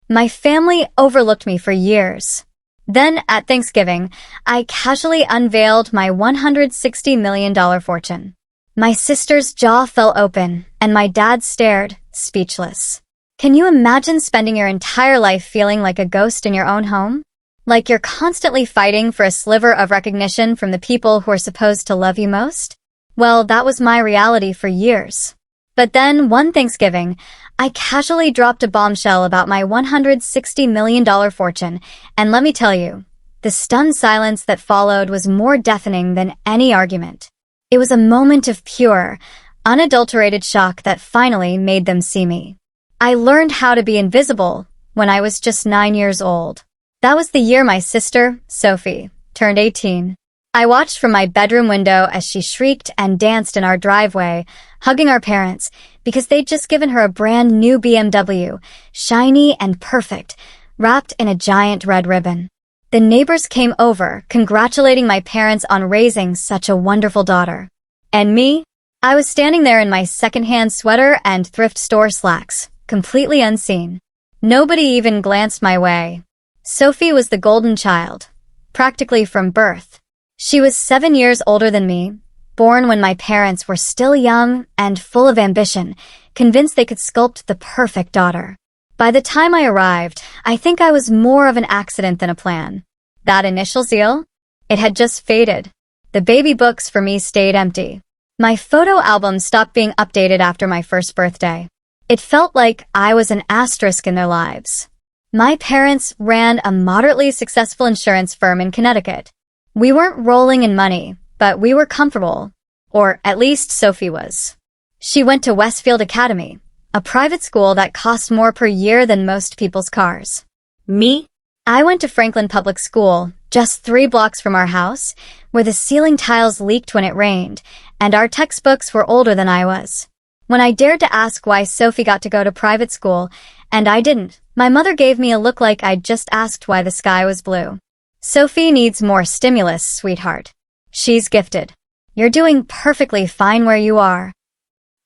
My family overlooked me for years. Then, at Thanksgiving, I casually unveiled my $160 million fortune. My sister's jaw fell open, and my dad stared, speechless. Can you imagine spending your entire life feeling like a ghost in your own home? Like you're constantly fighting for a sliver of recognition from the people who are supposed to love you most? Well, that was my reality for years. But then, one Thanksgiving, I casually dropped a bombshell about my $160 million fortune, and let me tell you, the stunned silence that followed was more deafening than any argument. It was a moment of pure, unadulterated shock that finally made them see me. I learned how to be invisible when I was just 9 years old. That was the year my sister, Sophie, turned 18. I watched from my bedroom window as she shrieked and danced in our driveway, hugging our parents, because they'd just given her a brand new BMW, shiny and perfect, wrapped in a giant red ribbon. The neighbors came over, congratulating my parents on raising such a wonderful daughter. And me? I was standing there in my secondhand sweater and thrift store slacks, completely unseen. Nobody even glanced my way. Sophie was the golden child, practically from birth. She was 7 years older than me, born when my parents were still young and full of ambition, convinced they could sculpt the perfect daughter. By the time I arrived, I think I was more of an accident than a plan. That initial zeal? It had just faded. The baby books for me stayed empty. My photo album stopped being updated after my first birthday. It felt like I was an asterisk in their lives. My parents ran a moderately successful insurance firm in Connecticut. We weren't rolling in money, but we were comfortable. Or at least Sophie was. She went to Westfield Academy, a private school that cost more per year than most people's cars. Me? I went to Franklin Public School, just 3 blocks from our house, where the ceiling tiles leaked when it rained, and our textbooks were older than I was. When I dared to ask why Sophie got to go to private school, and I didn't, my mother gave me a look like I'd just asked why the sky was blue. Sophie needs more stimulus, sweetheart. She's gifted. You're doing perfectly fine where you are.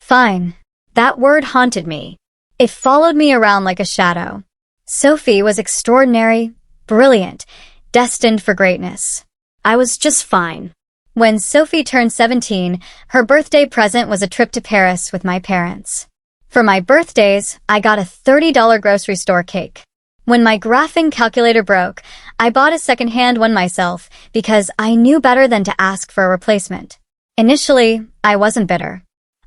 Fine. That word haunted me. It followed me around like a shadow. Sophie was extraordinary, brilliant, destined for greatness. I was just fine. When Sophie turned 17, her birthday present was a trip to Paris with my parents. For my birthdays, I got a $30 grocery store cake. When my graphing calculator broke, I bought a second-hand one myself because I knew better than to ask for a replacement. Initially, I wasn't bitter.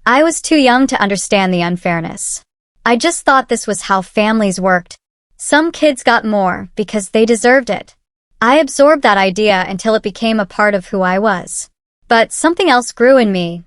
I was too young to understand the unfairness. I just thought this was how families worked. Some kids got more because they deserved it. I absorbed that idea until it became a part of who I was. But something else grew in me,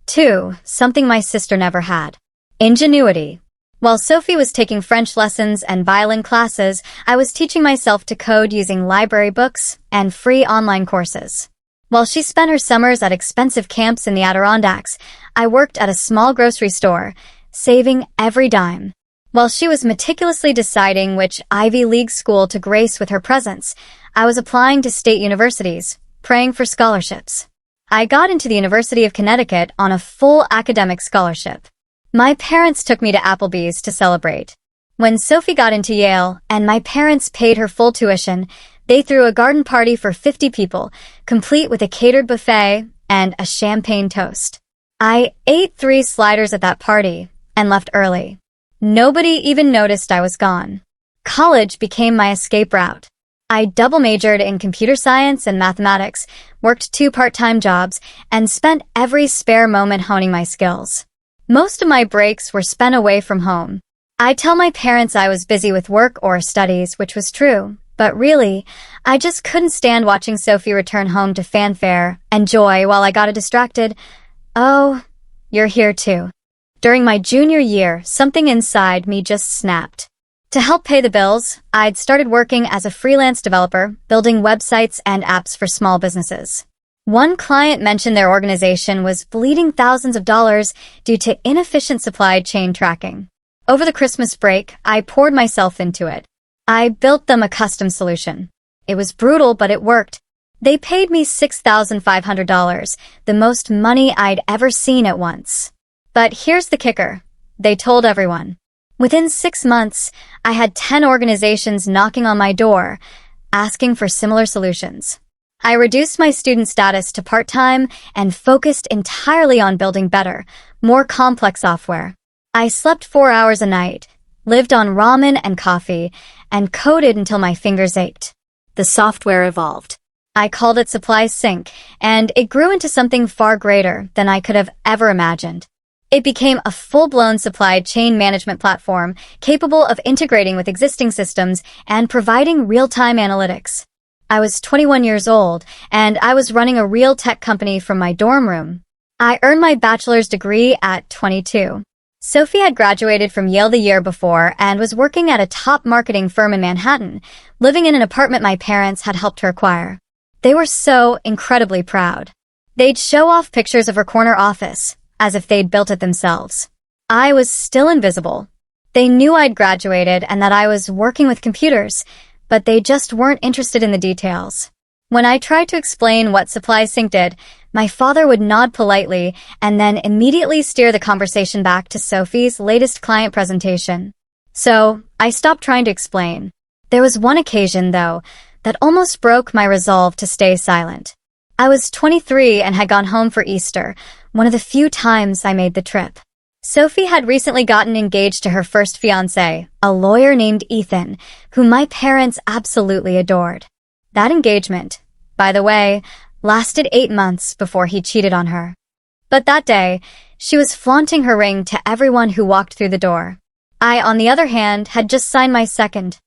too, something my sister never had. Ingenuity. While Sophie was taking French lessons and violin classes, I was teaching myself to code using library books and free online courses. While she spent her summers at expensive camps in the Adirondacks, I worked at a small grocery store, saving every dime. While she was meticulously deciding which Ivy League school to grace with her presence, I was applying to state universities, praying for scholarships. I got into the University of Connecticut on a full academic scholarship. My parents took me to Applebee's to celebrate. When Sophie got into Yale and my parents paid her full tuition, they threw a garden party for 50 people, complete with a catered buffet and a champagne toast. I ate 3 sliders at that party and left early. Nobody even noticed I was gone. College became my escape route. I double majored in computer science and mathematics, worked 2 part-time jobs, and spent every spare moment honing my skills. Most of my breaks were spent away from home. I'd tell my parents I was busy with work or studies, which was true, but really, I just couldn't stand watching Sophie return home to fanfare and joy while I got a distracted, "Oh, you're here too." During my junior year, something inside me just snapped. To help pay the bills, I'd started working as a freelance developer, building websites and apps for small businesses. One client mentioned their organization was bleeding thousands of dollars due to inefficient supply chain tracking. Over the Christmas break, I poured myself into it. I built them a custom solution. It was brutal, but it worked. They paid me $6,500, the most money I'd ever seen at once. But here's the kicker. They told everyone. Within 6 months, I had 10 organizations knocking on my door, asking for similar solutions. I reduced my student status to part-time and focused entirely on building better, more complex software. I slept 4 hours a night, lived on ramen and coffee, and coded until my fingers ached. The software evolved. I called it Supply Sync, and it grew into something far greater than I could have ever imagined. It became a full-blown supply chain management platform capable of integrating with existing systems and providing real-time analytics. I was 21 years old, and I was running a real tech company from my dorm room. I earned my bachelor's degree at 22. Sophie had graduated from Yale the year before and was working at a top marketing firm in Manhattan, living in an apartment my parents had helped her acquire. They were so incredibly proud. They'd show off pictures of her corner office, as if they'd built it themselves. I was still invisible. They knew I'd graduated and that I was working with computers, but they just weren't interested in the details. When I tried to explain what Supply Sync did, my father would nod politely and then immediately steer the conversation back to Sophie's latest client presentation. So, I stopped trying to explain. There was one occasion, though, that almost broke my resolve to stay silent. I was 23 and had gone home for Easter, one of the few times I made the trip. Sophie had recently gotten engaged to her first fiancé, a lawyer named Ethan, whom my parents absolutely adored. That engagement, by the way, lasted 8 months before he cheated on her. But that day, she was flaunting her ring to everyone who walked through the door. I, on the other hand, had just signed my second,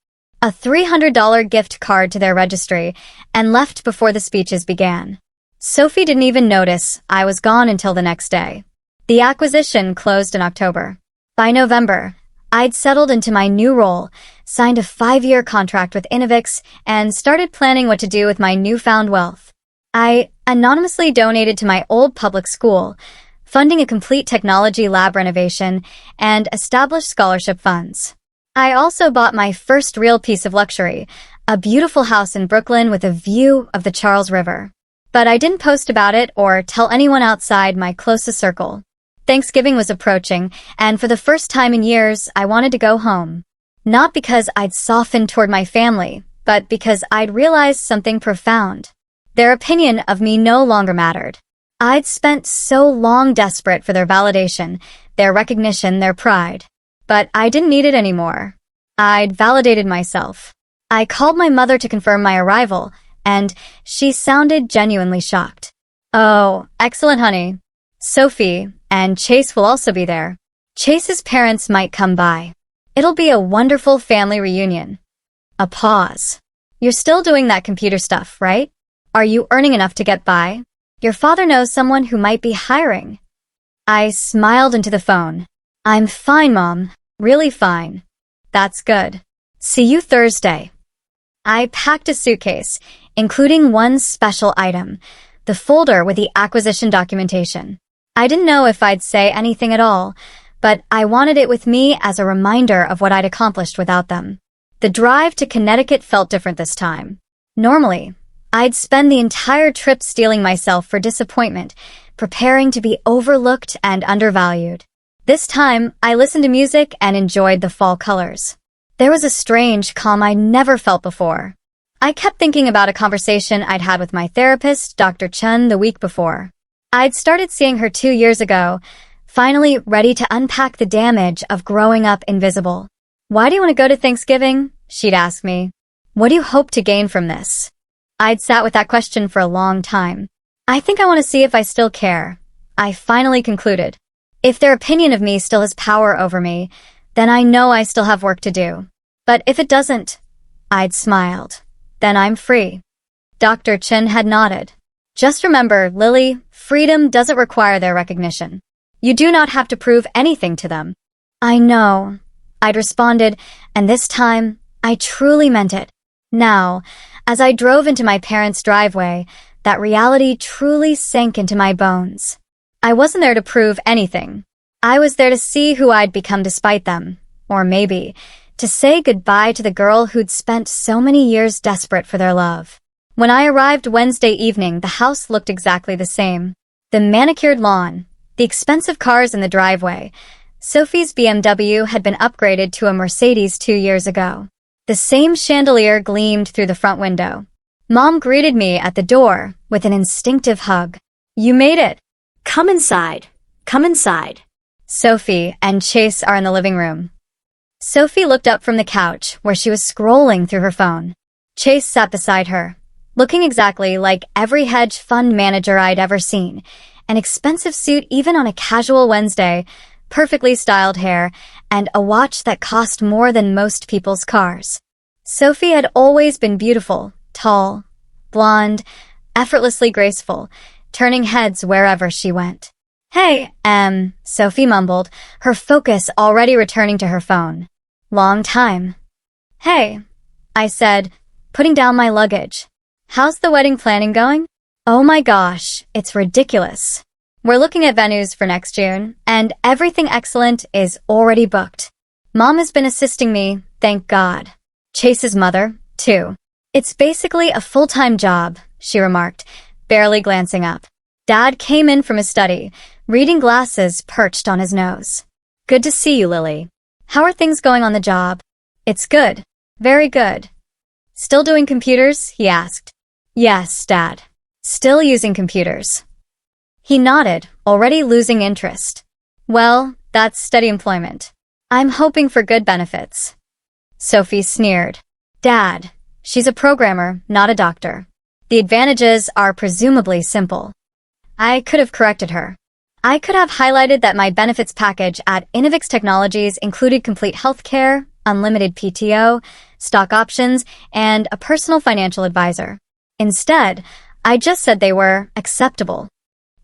a $300 gift card to their registry, and left before the speeches began. Sophie didn't even notice I was gone until the next day. The acquisition closed in October. By November, I'd settled into my new role, signed a 5-year contract with Innovix, and started planning what to do with my newfound wealth. I anonymously donated to my old public school, funding a complete technology lab renovation, and established scholarship funds. I also bought my first real piece of luxury, a beautiful house in Brooklyn with a view of the Charles River. But I didn't post about it or tell anyone outside my closest circle. Thanksgiving was approaching, and for the first time in years, I wanted to go home. Not because I'd softened toward my family, but because I'd realized something profound. Their opinion of me no longer mattered. I'd spent so long desperate for their validation, their recognition, their pride. But I didn't need it anymore. I'd validated myself. I called my mother to confirm my arrival, and she sounded genuinely shocked. "Oh, excellent, honey. Sophie and Chase will also be there. Chase's parents might come by. It'll be a wonderful family reunion." A pause. "You're still doing that computer stuff, right? Are you earning enough to get by? Your father knows someone who might be hiring." I smiled into the phone. "I'm fine, Mom. Really fine." "That's good. See you Thursday." I packed a suitcase, including one special item, the folder with the acquisition documentation. I didn't know if I'd say anything at all, but I wanted it with me as a reminder of what I'd accomplished without them. The drive to Connecticut felt different this time. Normally, I'd spend the entire trip steeling myself for disappointment, preparing to be overlooked and undervalued. This time, I listened to music and enjoyed the fall colors. There was a strange calm I'd never felt before. I kept thinking about a conversation I'd had with my therapist, Dr. Chun, the week before. I'd started seeing her 2 years ago, finally ready to unpack the damage of growing up invisible. "Why do you want to go to Thanksgiving?" she'd ask me. "What do you hope to gain from this?" I'd sat with that question for a long time. "I think I want to see if I still care," I finally concluded. "If their opinion of me still has power over me, then I know I still have work to do. But if it doesn't," I'd smiled, "then I'm free." Dr. Chin had nodded. "Just remember, Lily, freedom doesn't require their recognition. You do not have to prove anything to them." "I know," I'd responded, and this time, I truly meant it. Now, as I drove into my parents' driveway, that reality truly sank into my bones. I wasn't there to prove anything. I was there to see who I'd become despite them, or maybe to say goodbye to the girl who'd spent so many years desperate for their love. When I arrived Wednesday evening, the house looked exactly the same. The manicured lawn, the expensive cars in the driveway, Sophie's BMW had been upgraded to a Mercedes 2 years ago. The same chandelier gleamed through the front window. Mom greeted me at the door with an instinctive hug. "You made it. Come inside. Come inside." Sophie and Chase are in the living room. Sophie looked up from the couch where she was scrolling through her phone. Chase sat beside her, looking exactly like every hedge fund manager I'd ever seen. An expensive suit even on a casual Wednesday, perfectly styled hair, and a watch that cost more than most people's cars. Sophie had always been beautiful, tall, blonde, effortlessly graceful, turning heads wherever she went. "Hey, Sophie mumbled, her focus already returning to her phone. "Long time." "Hey," I said, putting down my luggage. "How's the wedding planning going?" "Oh my gosh, it's ridiculous. We're looking at venues for next June, and everything excellent is already booked. Mom has been assisting me, thank God. Chase's mother, too. It's basically a full-time job," she remarked, barely glancing up. Dad came in from his study, reading glasses perched on his nose. "Good to see you, Lily. How are things going on the job?" "It's good. Very good." "Still doing computers?" he asked. "Yes, Dad. Still using computers." He nodded, already losing interest. "Well, that's steady employment. I'm hoping for good benefits." Sophie sneered. "Dad, she's a programmer, not a doctor. The advantages are presumably simple." I could have corrected her. I could have highlighted that my benefits package at Innovix Technologies included complete health care, unlimited PTO, stock options, and a personal financial advisor. Instead, I just said they were acceptable.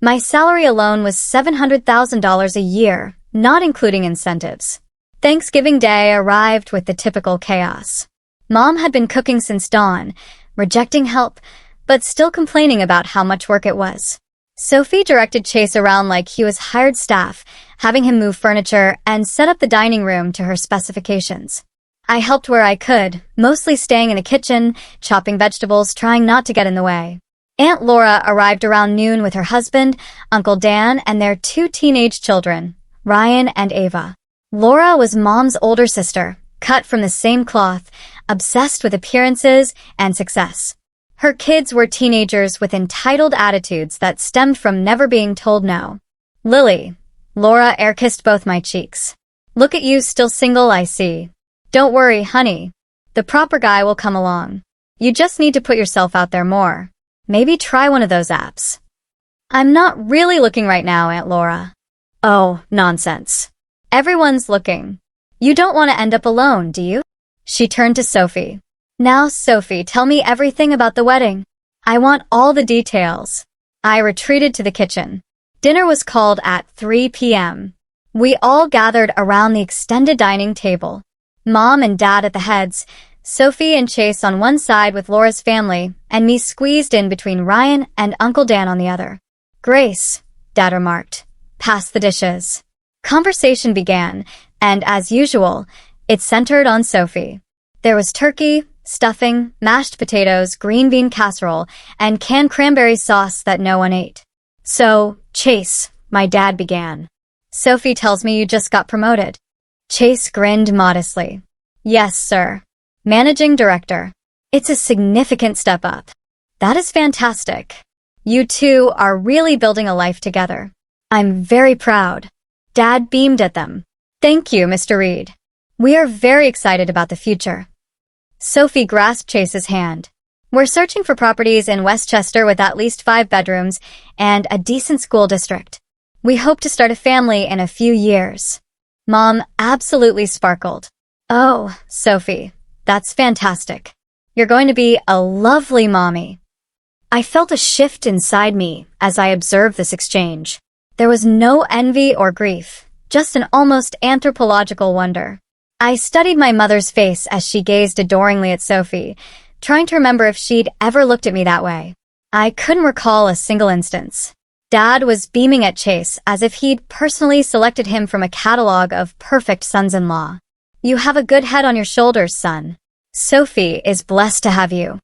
My salary alone was $700,000 a year, not including incentives. Thanksgiving Day arrived with the typical chaos. Mom had been cooking since dawn, rejecting help, but still complaining about how much work it was. Sophie directed Chase around like he was hired staff, having him move furniture and set up the dining room to her specifications. I helped where I could, mostly staying in the kitchen, chopping vegetables, trying not to get in the way. Aunt Laura arrived around noon with her husband, Uncle Dan, and their 2 teenage children, Ryan and Ava. Laura was Mom's older sister, cut from the same cloth, obsessed with appearances and success. Her kids were teenagers with entitled attitudes that stemmed from never being told no. "Lily," Laura air-kissed both my cheeks. "Look at you, still single, I see. Don't worry, honey. The proper guy will come along. You just need to put yourself out there more. Maybe try one of those apps." "I'm not really looking right now, Aunt Laura." "Oh, nonsense. Everyone's looking. You don't want to end up alone, do you?" She turned to Sophie. "Now, Sophie, tell me everything about the wedding. I want all the details." I retreated to the kitchen. Dinner was called at 3 p.m. We all gathered around the extended dining table. Mom and Dad at the heads, Sophie and Chase on one side with Laura's family, and me squeezed in between Ryan and Uncle Dan on the other. "Grace," Dad remarked, "pass the dishes." Conversation began, and as usual, it centered on Sophie. There was turkey, stuffing, mashed potatoes, green bean casserole, and canned cranberry sauce that no one ate. "So, Chase," my dad began. "Sophie tells me you just got promoted." Chase grinned modestly. "Yes, sir. Managing director. It's a significant step up." "That is fantastic. You two are really building a life together. I'm very proud." Dad beamed at them. "Thank you, Mr. Reed. We are very excited about the future." Sophie grasped Chase's hand. "We're searching for properties in Westchester with at least 5 bedrooms and a decent school district. We hope to start a family in a few years." Mom absolutely sparkled. "Oh, Sophie, that's fantastic. You're going to be a lovely mommy." I felt a shift inside me as I observed this exchange. There was no envy or grief, just an almost anthropological wonder. I studied my mother's face as she gazed adoringly at Sophie, trying to remember if she'd ever looked at me that way. I couldn't recall a single instance. Dad was beaming at Chase as if he'd personally selected him from a catalog of perfect sons-in-law. "You have a good head on your shoulders, son. Sophie is blessed to have you."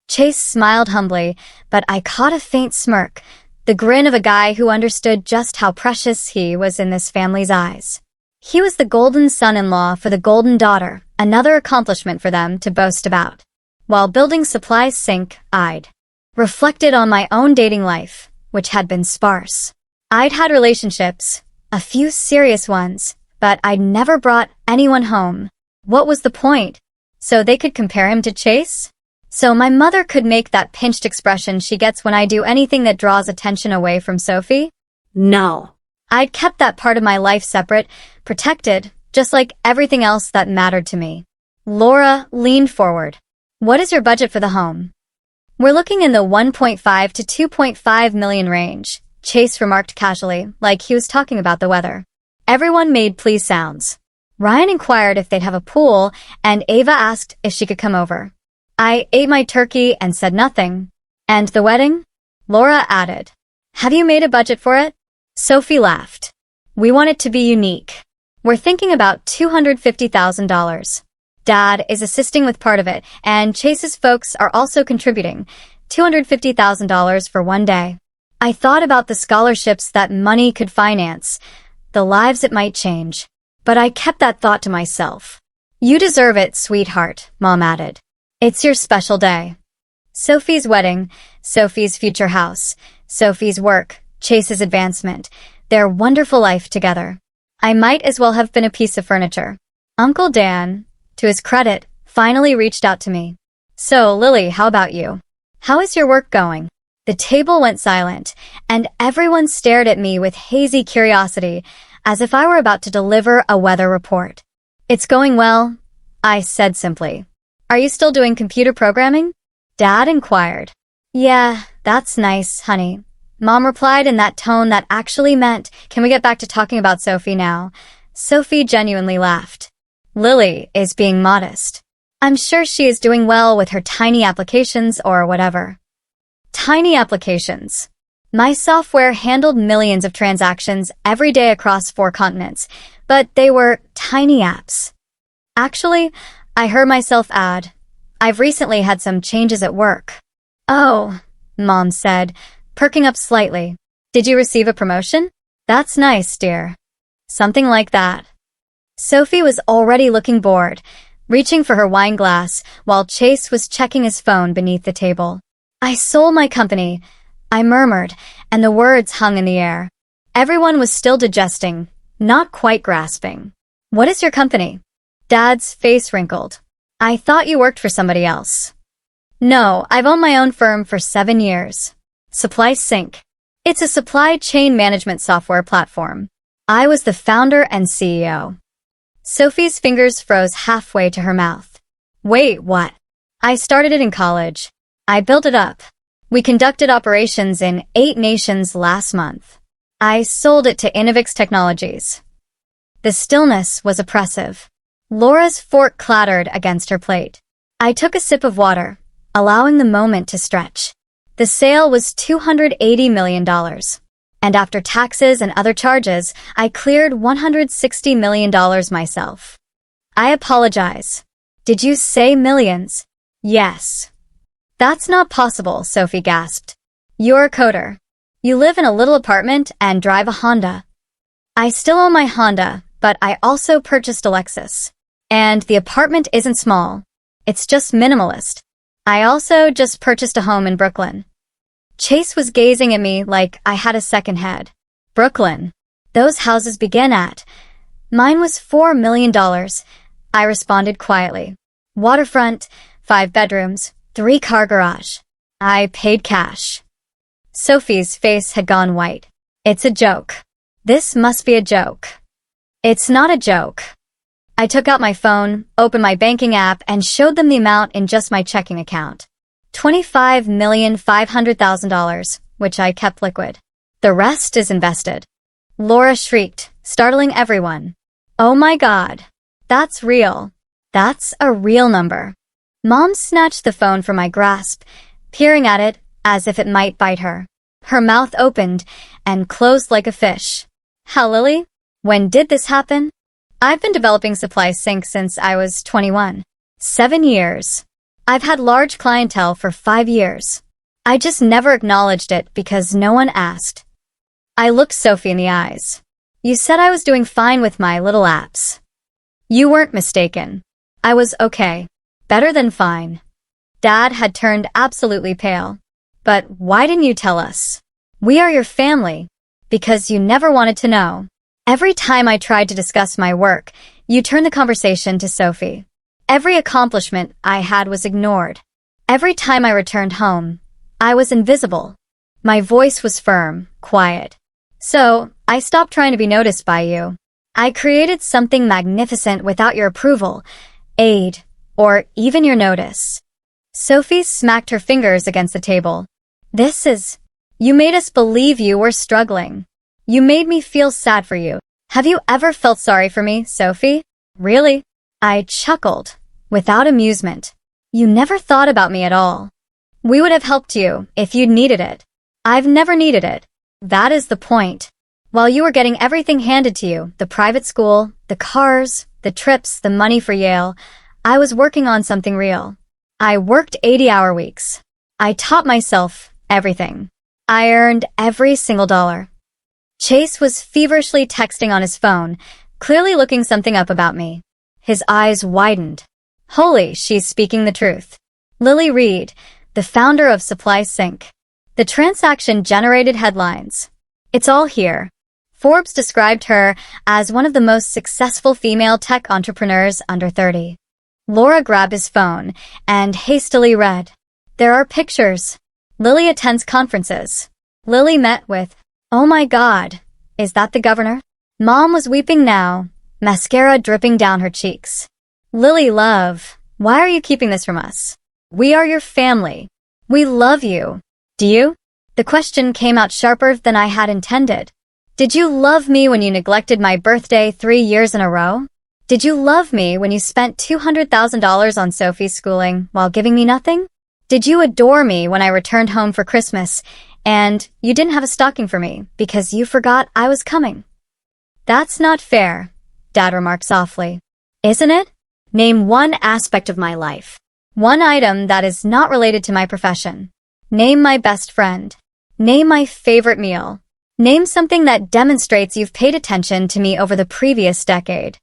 Chase smiled humbly, but I caught a faint smirk, the grin of a guy who understood just how precious he was in this family's eyes. He was the golden son-in-law for the golden daughter, another accomplishment for them to boast about. While building supply sink, I'd reflected on my own dating life, which had been sparse. I'd had relationships, a few serious ones, but I'd never brought anyone home. What was the point? So they could compare him to Chase? So my mother could make that pinched expression she gets when I do anything that draws attention away from Sophie? No. I'd kept that part of my life separate, protected, just like everything else that mattered to me. Laura leaned forward. What is your budget for the home? We're looking in the 1.5 to 2.5 million range, Chase remarked casually, like he was talking about the weather. Everyone made please sounds. Ryan inquired if they'd have a pool, and Ava asked if she could come over. I ate my turkey and said nothing. And the wedding? Laura added. Have you made a budget for it? Sophie laughed. We want it to be unique. We're thinking about $250,000. Dad is assisting with part of it, and Chase's folks are also contributing. $250,000 for one day. I thought about the scholarships that money could finance, the lives it might change. But I kept that thought to myself. You deserve it, sweetheart, Mom added. It's your special day. Sophie's wedding, Sophie's future house, Sophie's work, Chase's advancement, their wonderful life together. I might as well have been a piece of furniture. Uncle Dan, to his credit, finally reached out to me. So, Lily, how about you? How is your work going? The table went silent, and everyone stared at me with hazy curiosity, as if I were about to deliver a weather report. It's going well, I said simply. Are you still doing computer programming? Dad inquired. Yeah, that's nice, honey. Mom replied in that tone that actually meant, can we get back to talking about Sophie now? Sophie genuinely laughed. Lily is being modest. I'm sure she is doing well with her tiny applications or whatever. Tiny applications. My software handled millions of transactions every day across 4 continents, but they were tiny apps. Actually, I heard myself add, I've recently had some changes at work. Oh, Mom said, perking up slightly. Did you receive a promotion? That's nice, dear. Something like that. Sophie was already looking bored, reaching for her wine glass, while Chase was checking his phone beneath the table. I sold my company, I murmured, and the words hung in the air. Everyone was still digesting, not quite grasping. What is your company? Dad's face wrinkled. I thought you worked for somebody else. No, I've owned my own firm for 7 years. Supply Sync. It's a supply chain management software platform. I was the founder and CEO. Sophie's fingers froze halfway to her mouth. Wait, what? I started it in college. I built it up. We conducted operations in 8 nations last month. I sold it to Innovix Technologies. The stillness was oppressive. Laura's fork clattered against her plate. I took a sip of water, allowing the moment to stretch. The sale was $280 million. And after taxes and other charges, I cleared $160 million myself. I apologize. Did you say millions? Yes. That's not possible, Sophie gasped. You're a coder. You live in a little apartment and drive a Honda. I still own my Honda, but I also purchased a Lexus. And the apartment isn't small. It's just minimalist. I also just purchased a home in Brooklyn. Chase was gazing at me like I had a second head. Brooklyn. Those houses begin at. Mine was $4 million. I responded quietly. Waterfront, 5 bedrooms, 3-car garage. I paid cash. Sophie's face had gone white. It's a joke. This must be a joke. It's not a joke. I took out my phone, opened my banking app, and showed them the amount in just my checking account. $25,500,000, which I kept liquid. The rest is invested. Laura shrieked, startling everyone. Oh my God. That's real. That's a real number. Mom snatched the phone from my grasp, peering at it as if it might bite her. Her mouth opened and closed like a fish. How, Lily? When did this happen? I've been developing Supply Sync since I was 21. 7 years. I've had large clientele for 5 years. I just never acknowledged it because no one asked. I looked Sophie in the eyes. You said I was doing fine with my little apps. You weren't mistaken. I was okay. Better than fine. Dad had turned absolutely pale. But why didn't you tell us? We are your family. Because you never wanted to know. Every time I tried to discuss my work, you turned the conversation to Sophie. Every accomplishment I had was ignored. Every time I returned home, I was invisible. My voice was firm, quiet. So, I stopped trying to be noticed by you. I created something magnificent without your approval, aid, or even your notice. Sophie smacked her fingers against the table. You made us believe you were struggling. You made me feel sad for you. Have you ever felt sorry for me, Sophie? Really? I chuckled, without amusement. You never thought about me at all. We would have helped you if you'd needed it. I've never needed it. That is the point. While you were getting everything handed to you, the private school, the cars, the trips, the money for Yale, I was working on something real. I worked 80-hour weeks. I taught myself everything. I earned every single dollar. Chase was feverishly texting on his phone, clearly looking something up about me. His eyes widened. Holy, she's speaking the truth. Lily Reed, the founder of Supply Sync. The transaction generated headlines. It's all here. Forbes described her as one of the most successful female tech entrepreneurs under 30. Laura grabbed his phone and hastily read. There are pictures. Lily attends conferences. Lily met with, oh my God, is that the governor? Mom was weeping now, mascara dripping down her cheeks. Lily, love, why are you keeping this from us? We are your family. We love you. Do you? The question came out sharper than I had intended. Did you love me when you neglected my birthday 3 years in a row? Did you love me when you spent $200,000 on Sophie's schooling while giving me nothing? Did you adore me when I returned home for Christmas and you didn't have a stocking for me because you forgot I was coming? That's not fair, Dad remarked softly. Isn't it? Name one aspect of my life. One item that is not related to my profession. Name my best friend. Name my favorite meal. Name something that demonstrates you've paid attention to me over the previous decade.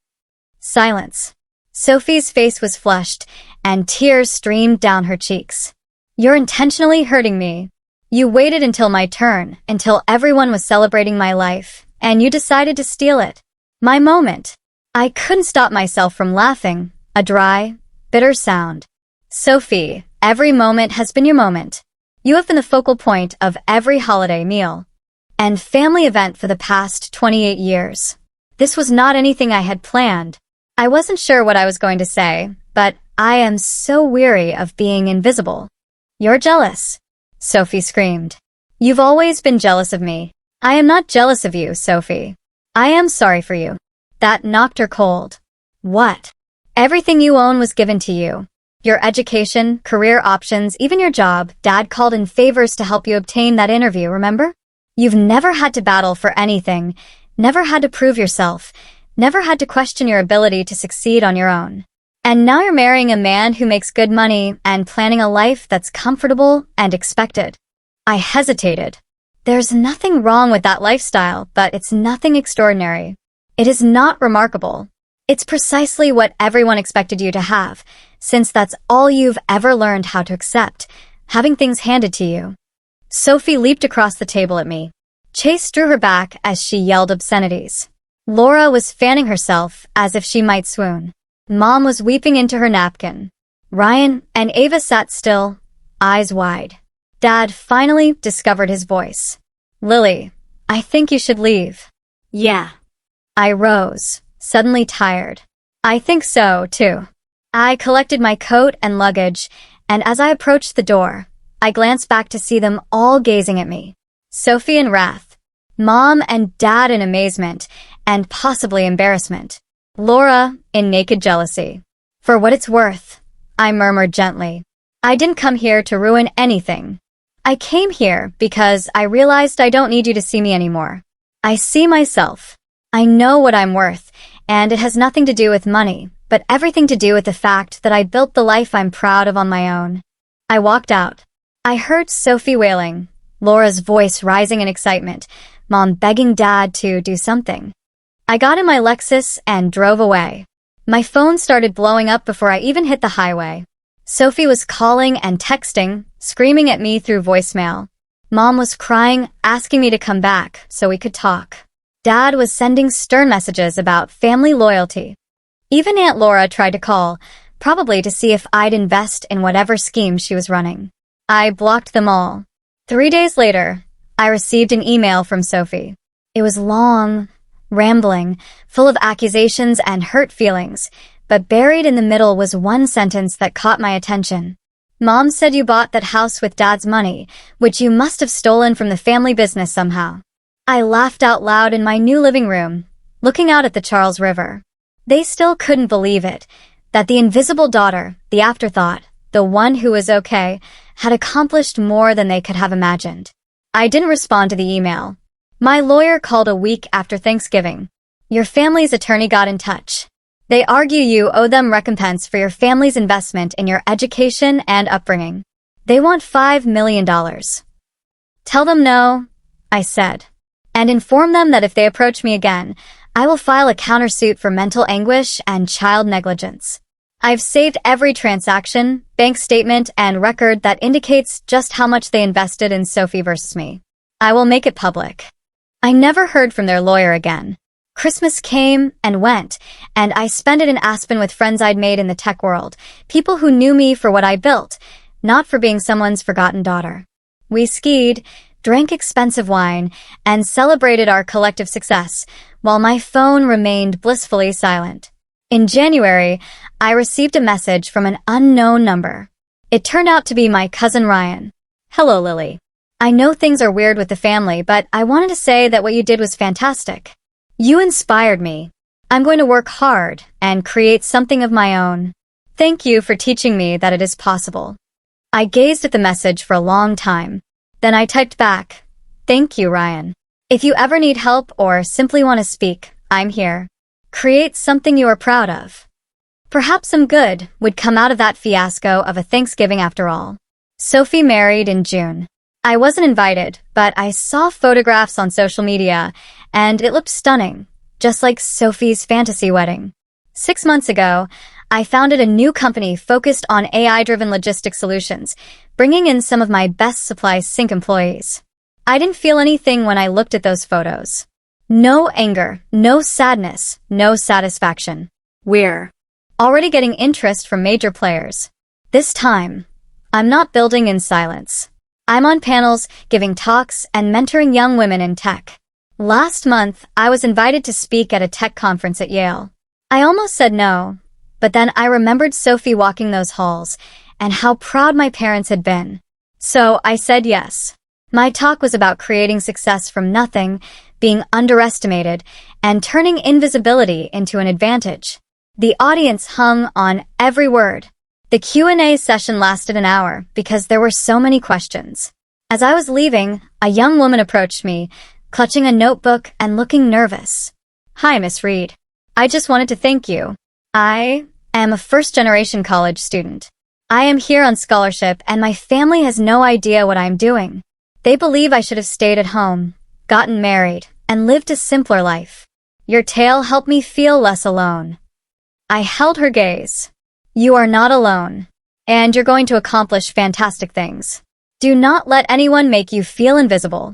Silence. Sophie's face was flushed, and tears streamed down her cheeks. You're intentionally hurting me. You waited until my turn, until everyone was celebrating my life, and you decided to steal it. My moment. I couldn't stop myself from laughing, a dry, bitter sound. Sophie, every moment has been your moment. You have been the focal point of every holiday meal and family event for the past 28 years. This was not anything I had planned. I wasn't sure what I was going to say, but I am so weary of being invisible. You're jealous, Sophie screamed. You've always been jealous of me. I am not jealous of you, Sophie. I am sorry for you. That knocked her cold. What? Everything you own was given to you. Your education, career options, even your job, Dad called in favors to help you obtain that interview, remember? You've never had to battle for anything, never had to prove yourself, never had to question your ability to succeed on your own. And now you're marrying a man who makes good money and planning a life that's comfortable and expected. I hesitated. There's nothing wrong with that lifestyle, but it's nothing extraordinary. It is not remarkable. It's precisely what everyone expected you to have, since that's all you've ever learned how to accept, having things handed to you. Sophie leaped across the table at me. Chase drew her back as she yelled obscenities. Laura was fanning herself as if she might swoon. Mom was weeping into her napkin. Ryan and Ava sat still, eyes wide. Dad finally discovered his voice. Lily, I think you should leave. Yeah. I rose, suddenly tired. I think so, too. I collected my coat and luggage, and as I approached the door, I glanced back to see them all gazing at me. Sophie in wrath, Mom and Dad in amazement, and possibly embarrassment. Laura in naked jealousy. For what it's worth, I murmured gently. I didn't come here to ruin anything. I came here because I realized I don't need you to see me anymore. I see myself. I know what I'm worth, and it has nothing to do with money, but everything to do with the fact that I built the life I'm proud of on my own. I walked out. I heard Sophie wailing, Laura's voice rising in excitement, Mom begging Dad to do something. I got in my Lexus and drove away. My phone started blowing up before I even hit the highway. Sophie was calling and texting, screaming at me through voicemail. Mom was crying, asking me to come back so we could talk. Dad was sending stern messages about family loyalty. Even Aunt Laura tried to call, probably to see if I'd invest in whatever scheme she was running. I blocked them all. 3 days later, I received an email from Sophie. It was long, rambling, full of accusations and hurt feelings, but buried in the middle was one sentence that caught my attention. Mom said you bought that house with Dad's money, which you must have stolen from the family business somehow. I laughed out loud in my new living room, looking out at the Charles River. They still couldn't believe it, that the invisible daughter, the afterthought, the one who was okay, had accomplished more than they could have imagined. I didn't respond to the email. My lawyer called a week after Thanksgiving. Your family's attorney got in touch. They argue you owe them recompense for your family's investment in your education and upbringing. They want $5 million. Tell them no, I said, and inform them that if they approach me again, I will file a countersuit for mental anguish and child negligence. I've saved every transaction, bank statement, and record that indicates just how much they invested in Sophie versus me. I will make it public. I never heard from their lawyer again. Christmas came and went, and I spent it in Aspen with friends I'd made in the tech world, people who knew me for what I built, not for being someone's forgotten daughter. We skied, drank expensive wine, and celebrated our collective success, while my phone remained blissfully silent. In January, I received a message from an unknown number. It turned out to be my cousin Ryan. Hello, Lily. I know things are weird with the family, but I wanted to say that what you did was fantastic. You inspired me. I'm going to work hard and create something of my own. Thank you for teaching me that it is possible. I gazed at the message for a long time. Then I typed back, thank you, Ryan. If you ever need help or simply want to speak, I'm here. Create something you are proud of. Perhaps some good would come out of that fiasco of a Thanksgiving after all. Sophie married in June. I wasn't invited, but I saw photographs on social media, and it looked stunning, just like Sophie's fantasy wedding. 6 months ago, I founded a new company focused on AI-driven logistics solutions, bringing in some of my best supply sync employees. I didn't feel anything when I looked at those photos. No anger, no sadness, no satisfaction. We're already getting interest from major players. This time, I'm not building in silence. I'm on panels, giving talks, and mentoring young women in tech. Last month, I was invited to speak at a tech conference at Yale. I almost said no, but then I remembered Sophie walking those halls and how proud my parents had been. So I said yes. My talk was about creating success from nothing, being underestimated, and turning invisibility into an advantage. The audience hung on every word. The Q&A session lasted an hour because there were so many questions. As I was leaving, a young woman approached me, clutching a notebook and looking nervous. Hi, Miss Reed. I just wanted to thank you. I am a first-generation college student. I am here on scholarship and my family has no idea what I'm doing. They believe I should have stayed at home, gotten married, and lived a simpler life. Your tale helped me feel less alone. I held her gaze. You are not alone, and you're going to accomplish fantastic things. Do not let anyone make you feel invisible.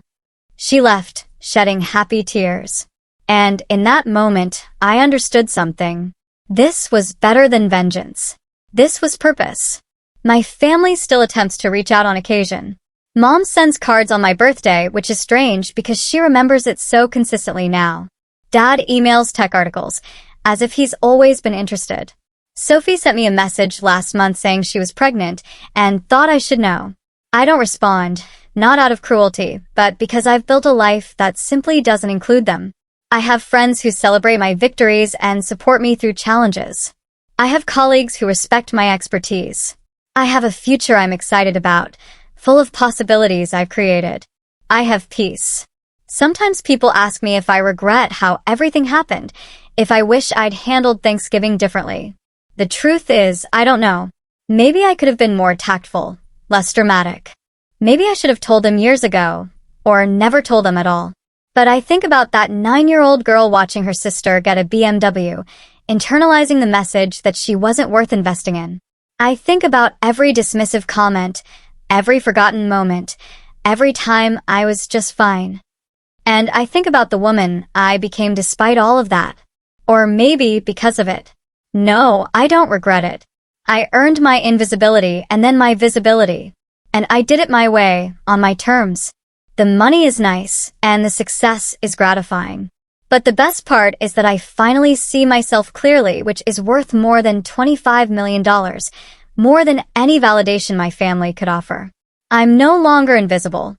She left, shedding happy tears. And in that moment, I understood something. This was better than vengeance. This was purpose. My family still attempts to reach out on occasion. Mom sends cards on my birthday, which is strange because she remembers it so consistently now. Dad emails tech articles, as if he's always been interested. Sophie sent me a message last month saying she was pregnant and thought I should know. I don't respond, not out of cruelty, but because I've built a life that simply doesn't include them. I have friends who celebrate my victories and support me through challenges. I have colleagues who respect my expertise. I have a future I'm excited about, full of possibilities I've created. I have peace. Sometimes people ask me if I regret how everything happened, if I wish I'd handled Thanksgiving differently. The truth is, I don't know. Maybe I could have been more tactful, less dramatic. Maybe I should have told them years ago, or never told them at all. But I think about that 9-year-old girl watching her sister get a BMW, internalizing the message that she wasn't worth investing in. I think about every dismissive comment, every forgotten moment, every time I was just fine. And I think about the woman I became despite all of that. Or maybe because of it. No, I don't regret it. I earned my invisibility and then my visibility. And I did it my way, on my terms. The money is nice, and the success is gratifying. But the best part is that I finally see myself clearly, which is worth more than $25 million, more than any validation my family could offer. I'm no longer invisible.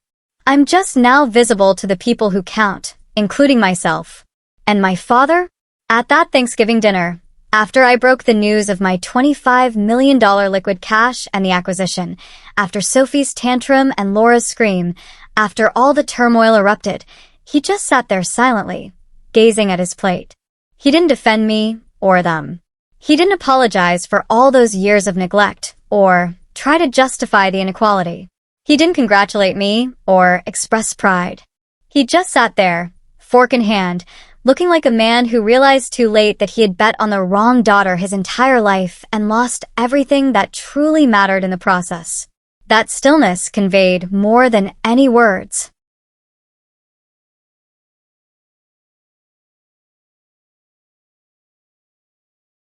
I'm just now visible to the people who count, including myself. And my father? At that Thanksgiving dinner, after I broke the news of my $25 million liquid cash and the acquisition, after Sophie's tantrum and Laura's scream, after all the turmoil erupted, he just sat there silently, gazing at his plate. He didn't defend me or them. He didn't apologize for all those years of neglect or try to justify the inequality. He didn't congratulate me or express pride. He just sat there, fork in hand, looking like a man who realized too late that he had bet on the wrong daughter his entire life and lost everything that truly mattered in the process. That stillness conveyed more than any words.